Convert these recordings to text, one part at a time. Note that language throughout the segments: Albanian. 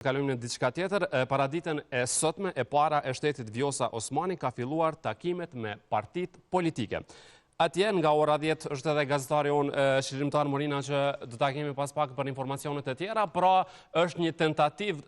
Kalojmë në diçka tjetër, paraditën e sotme e para e shtetit Vjosa Osmani ka filluar takimet me partitë politike. Atje nga ora 10 është edhe gazetari unë Shqirimtar Morina që do ta kemi pas pak për informacionet e tjera, pra është një tentativ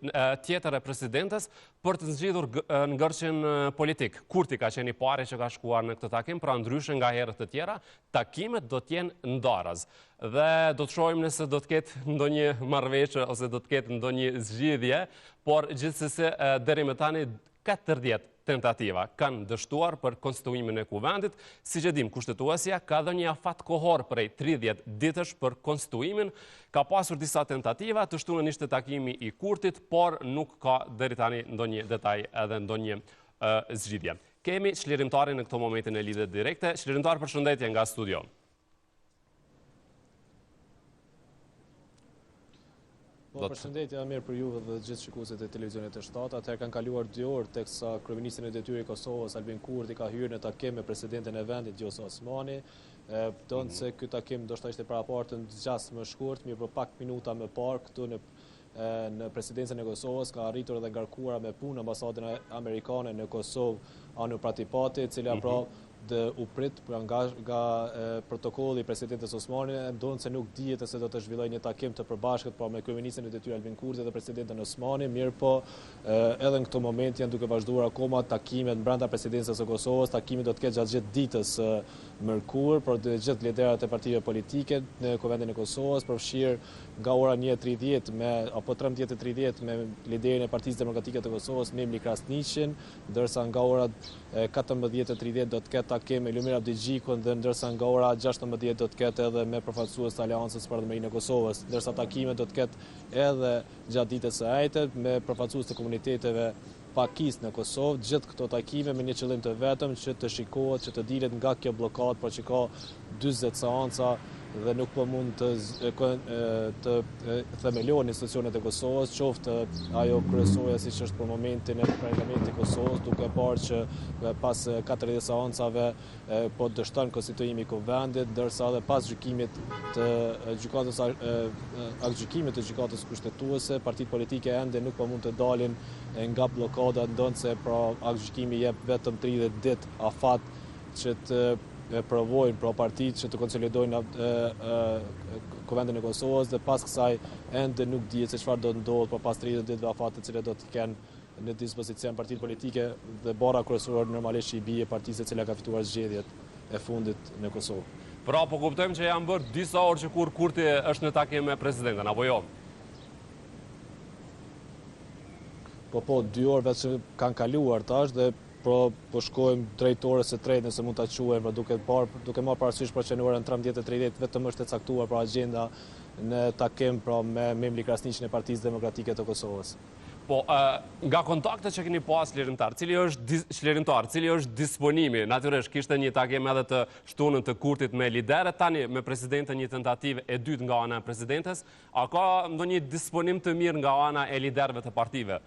tjetër e presidentes për të zgjidhur ngërçin politik. Kurti ka qenë i pari që ka shkuar në këtë takim, pra ndryshe nga herët të tjera, takimet do t'jenë ndaraz. Dhe do të shohim nëse do të ketë ndonjë marrëveshje ose do të ketë ndonjë zgjidhje, por gjithsesi deri më tani 40 tentativa kanë dështuar për konstituimin e kuvendit. Siç e dim, kushtetuesja ka dhënë një afat kohor prej 30 ditësh për konstituimin. Ka pasur disa tentativa, të shtunën ishte takimi i Kurtit, por nuk ka deri tani ndonjë detaj edhe ndonjë zgjidhje. Kemi çlirimtarin në këtë momentin e lidhje direkte. Çlirimtar, përshëndetje nga studio. Përshëndetje mirë për juve dhe gjithë shikuesit e televizionit të shtetit. Atëherë kanë kaluar 2 orë teksa kryeministri i detyrës i Kosovës Albin Kurti ka hyrë në takim me presidentin e vendit Vjosa Osmani. Tonë se ky takim ndoshta ishte paraportën gjas më shkurt, mirë për pak minuta më parë këtu në presidencën e Kosovës ka arritur edhe ngarkuara me punë ambasadën amerikane në Kosovë Anu Pratipati, e cila pra u prit nga protokolli i presidentes Osmani, ndonë se nuk dihet se do të zhvillojë një takim të përbashkët me kryeministrin e detyrës Albin Kurti dhe presidenten Osmani, mirë po edhe në këtë moment janë duke vazhduar akoma takimet brenda presidencës së Kosovës. Takimi do të ketë gjatë gjithë ditës mërkur, por të gjithë liderët e partive politike në Kuvendin e Kosovës, përfshirë nga ora 1:30 apo 13:30 me liderin e Partisë Demokratike të Kosovës Memli Krasniqin, ndërsa nga ora 14:30 do të ketë takim me Lumir Abdigjikun dhe ndërsa nga ora 16 do të ketë edhe me përfaqësues të Aleancës për Ardhmërinë e Kosovës, ndërsa takimet do të ketë edhe gjatë ditës së ejtë me përfaqësues të komuniteteve pakis në Kosovë, gjithë këto takime me një qëllim të vetëm që të shikohet, që të dilet nga kjo blokadë, por që ka 40 seanca dhe nuk po mund të themelohen institucionet e Kosovës, qoftë ajo kryesorja siç është për momentin e parlamentit të Kosovës, duke parë që pas 40 seancave po dështon konstituimi i kuvendit, ndërsa edhe pas gjykimit të gjykatës kushtetuese, partitë politike ende nuk po mund të dalin nga blokada, ndonse pra aktgjykimi jep vetëm 30 ditë afat që të provojnë pra partitë që të konsolidojnë kuvendin e Kosovës dhe pas kësaj ende nuk dihet se çfarë do të ndodhë për pas 30 ditëve afat të cilat do të kenë në dispozicion partitë politike dhe bara kryesore normalisht i bie partisë e cila ka fituar zgjedhjet e fundit në Kosovë. Pra po kuptojmë që janë bërë disa orë që kur Kurti është në takim me presidenten, apo jo? Po 2 orë vetë kanë kaluar tash dhe po shkojmë drejt orës së tretë nëse mund ta quajmë, duke marrë parasysh për që në orën 13:30 vetëm është e caktuar për agenda në takim me Memli Krasniqin e Partisë Demokratike të Kosovës. Po, nga kontaktet që keni pas cili është disponimi, natyrisht kishte një takim edhe të shtunën të Kurtit me liderët, tani me presidenten një tentativë e dytë nga ana e presidentes, a ka ndonjë disponim të mirë nga ana e liderëve të partive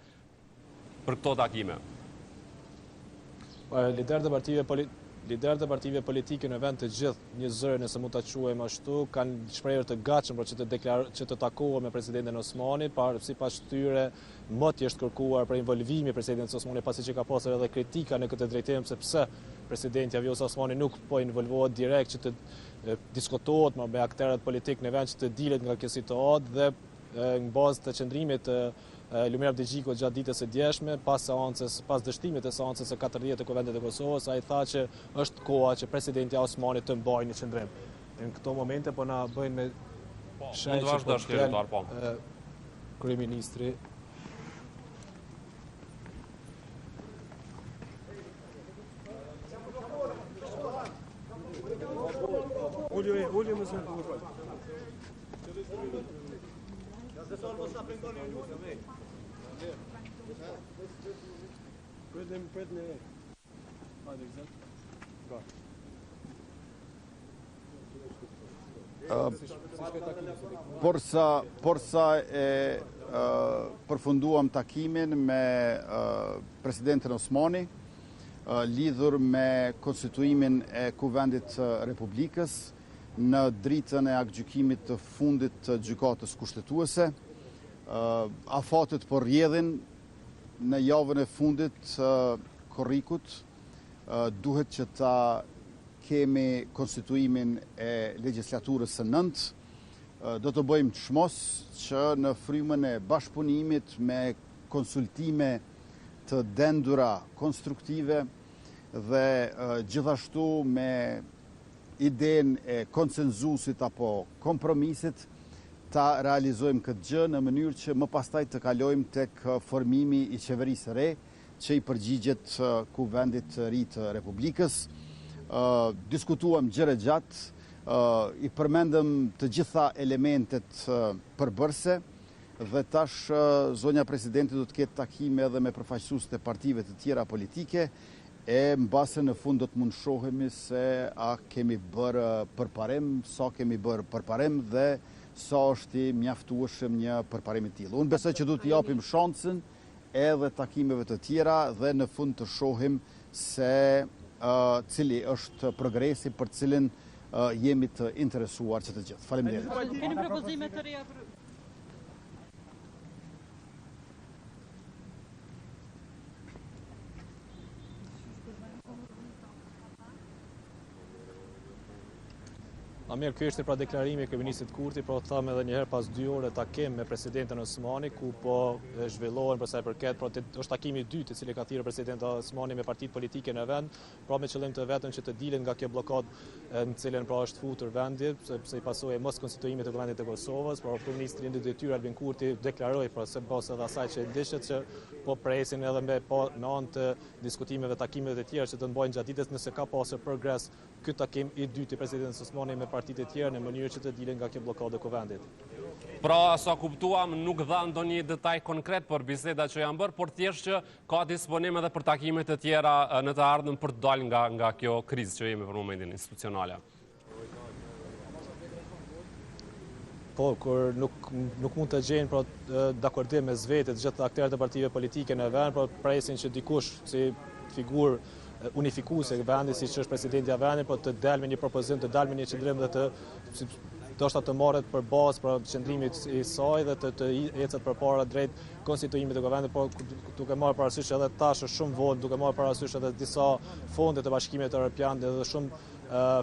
për këto takime? Liderët e partive politike në vend të gjithë një zëre, nëse mund ta quajmë ashtu, kanë shprehur të gatshëm që të takohen me presidentin Osmani, sipas tyre moti është kërkuar për involvimi i presidentit Osmani, pasi që ka pasur edhe kritika në këtë drejtim se pse presidenti Vjosa Osmani nuk po involvohet direkt që të diskutohet me aktorët politik në vend që të dilet nga kjo situatë dhe në bazë të qëndrimit Lumir Abdigjiku gjatë ditës së djeshme, pas dështimit të seancës së 40 të Kuvendit të Kosovës, ai tha që është koha që presidenti Osmani të mbajë një qëndrim. Në këto momente po na bëjnë me kryeministri. Porsa e përfunduam takimin me presidentin Osmani, lidhur me konstituimin e Kuvendit të Republikës në dritën e aktgjykimit të fundit të gjykatës kushtetuese. afatet për rjedhin në javën e fundit korrikut. Duhet që ta kemi konstituimin e legjislaturës së 9. Do të bëjmë çmos që në frymën e bashkëpunimit me konsultime të dendura konstruktive dhe gjithashtu me idenë e konsenzusit apo kompromisit ta realizojmë këtë gjë në mënyrë që më pastaj të kalojmë tek formimi i qeverisë së re që i përgjigjet Kuvendit të ri të Republikës. Diskutuam gjëre gjatë, i përmendëm të gjitha elementet përbërëse dhe tash zonja presidenti do të ketë takime edhe me përfaqësuesit e partive të tjera politike e mbase në fund do të mund shohemi se a kemi bërë përparim, sa kemi bërë përparim dhe sa është i mjaftueshëm një përparim i tillë. Unë besoj që duhet t'i japim shansën edhe takimeve të tjera dhe në fund të shohim se cili është progresi për cilin jemi të interesuar që të gjithë. Faleminderit. Keni propozime të reja për... Mirë, ky është pra deklarimi i kryeministit Kurti, pra thamë edhe një herë pas 2 orë takim me presidentin Osmani, ku po zhvillohen për sa i përket, pra është takimi i dytë i cili ka thirrur presidenti Osmani me partitë politike në vend, pra me qëllim të vetëm që të dilen nga kjo blokadë në cilën pra është futur vendi, sepse i pasojë mos konstituimit të Kuvendit të Kosovës, pra kryeministri i detyrë Albin Kurti deklaroi pra se pas edhe asaj që ndiqet që po presin edhe me anë të diskutimeve, takimeve të tjera që të bëjnë gjatë ditës nëse ka pasur progres ky takim i dytë i presidentit Osmani me partitë e tjera në mënyrë që të dilen nga kjo blokadë e Kuvendit. Pra, sa kuptuam, nuk dha ndonjë detaj konkret për biseda që janë bërë, por thjesht që ka disponim edhe për takimet e tjera në të ardhmen për të dalë nga kjo krizë që jemi për momentin institucionale. Po, kur nuk mund të gjejnë pra dakordim mes vetë të gjithë aktorët e partive politike në vend, pra presin që dikush si figurë unifikuese e vendit, siç është presidenti i vendit, po të dalë me një propozim, të dalë me një qendrim dhe të marret për bazë për qendrimit i saj dhe të ecet përpara drejt konstituimit të Kuvendit, por duke marrë parasysh edhe tash është shumë vonë, duke marrë parasysh edhe disa fonde të Bashkimit Evropian dhe shumë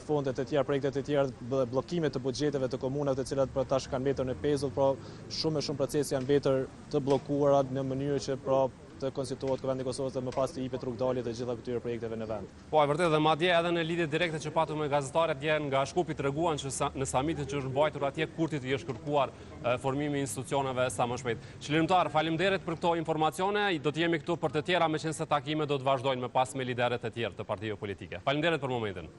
fondet e tjera, projektet e tjera, bllokimet të buxheteve të komunave të cilat për tash kanë mbetur në pezull, pra shumë procese janë mbetur të bllokuara në mënyrë që pra të konstituohet Kuvendi i Kosovës dhe më pas të jepet rrugdalje të gjitha këtyre projekteve në vend. Po, e vërtet dhe madje edhe në lidhje direkte që patu me gazetarët dje nga Shkupi treguan që në samitin që është mbajtur atje Kurtit i është kërkuar formimi i institucioneve sa më shpejt. Qëllimtar, faleminderit për këto informacione, do të jemi këtu për të tjera, meqense takime do të vazhdojnë më pas me liderët e tjerë të partive politike. Faleminderit për momentin.